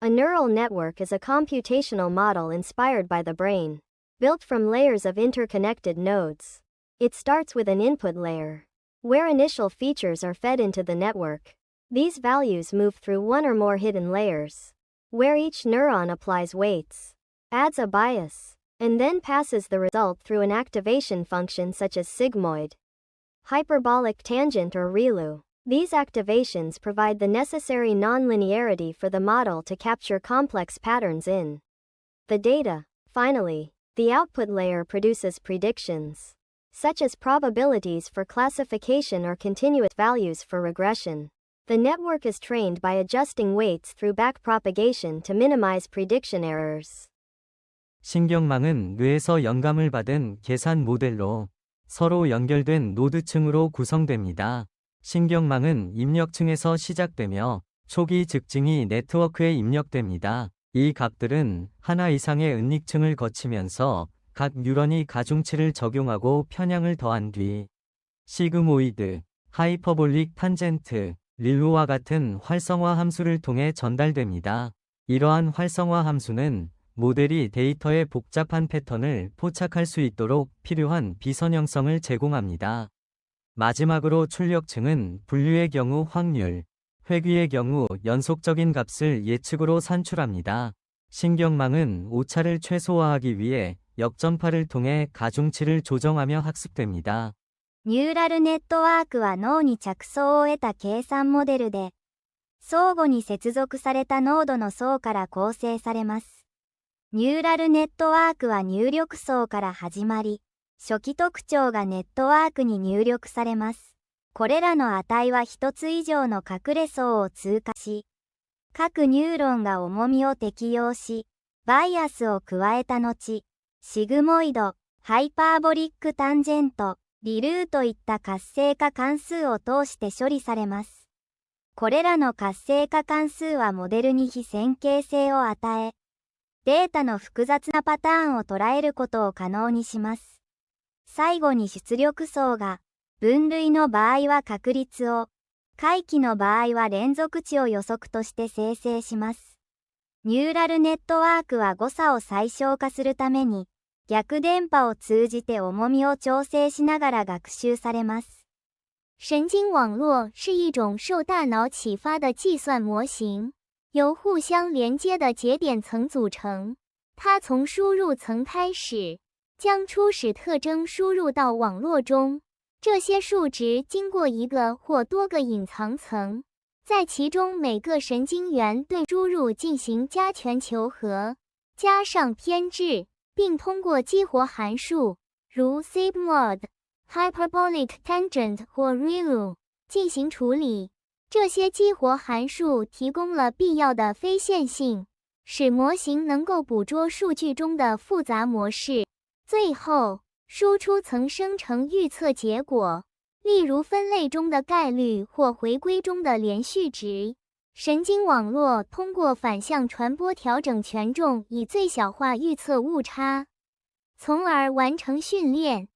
A neural network is a computational model inspired by the brain, built from layers of interconnected nodes. It starts with an input layer, where initial features are fed into the network. These values move through one or more hidden layers, where each neuron applies weights, adds a bias, and then passes the result through an activation function such as sigmoid, hyperbolic tangent, or ReLU. These activations provide the necessary nonlinearity for the model to capture complex patterns in the data. Finally, the output layer produces predictions, such as probabilities for classification or continuous values for regression. The network is trained by adjusting weights through backpropagation to minimize prediction errors. 신경망은 뇌에서 영감을 받은 계산 모델로 서로 연결된 노드층으로 구성됩니다. 신경망은 입력층에서 시작되며 초기 즉층이 네트워크에 입력됩니다. 이 값들은 하나 이상의 은닉층을 거치면서 각 뉴런이 가중치를 적용하고 편향을 더한 뒤 시그모이드, 하이퍼볼릭 탄젠트, 릴루와 같은 활성화 함수를 통해 전달됩니다. 이러한 활성화 함수는 모델이 데이터의 복잡한 패턴을 포착할 수 있도록 필요한 비선형성을 제공합니다. 마지막으로 출력층은 분류의 경우 확률, 회귀의 경우 연속적인 값을 예측으로 산출합니다. 신경망은 오차를 최소화하기 위해 역전파를 통해 가중치를 조정하며 학습됩니다. ニューラルネットワークは脳に着想を得た計算モデルで、相互に接続されたノードの層から構成されます。ニューラルネットワークは入力層から始まり、初期特徴がネットワークに入力されます。これらの値は一つ以上の隠れ層を通過し、各ニューロンが重みを適用し、バイアスを加えた後、シグモイド、ハイパーボリックタンジェント、リルーといった活性化関数を通して処理されます。これらの活性化関数はモデルに非線形性を与え、データの複雑なパターンを捉えることを可能にします。最後に出力層が、分類の場合は確率を、回帰の場合は連続値を予測として生成します。ニューラルネットワークは誤差を最小化するために、逆電波を通じて重みを調整しながら学習されます。神经网络是一种受大脑启发的计算模型，由互相连接的节点层组成。它从输入层开始，将初始特征输入到网络中。这些数值经过一个或多个隐藏层，在其中每个神经元对输入进行加权求和，加上偏置，并通过激活函数，如 sigmoid、hyperbolic tangent 或 ReLU 进行处理。这些激活函数提供了必要的非线性，使模型能够捕捉数据中的复杂模式。最后，输出层生成预测结果，例如分类中的概率或回归中的连续值。神经网络通过反向传播调整权重以最小化预测误差，从而完成训练。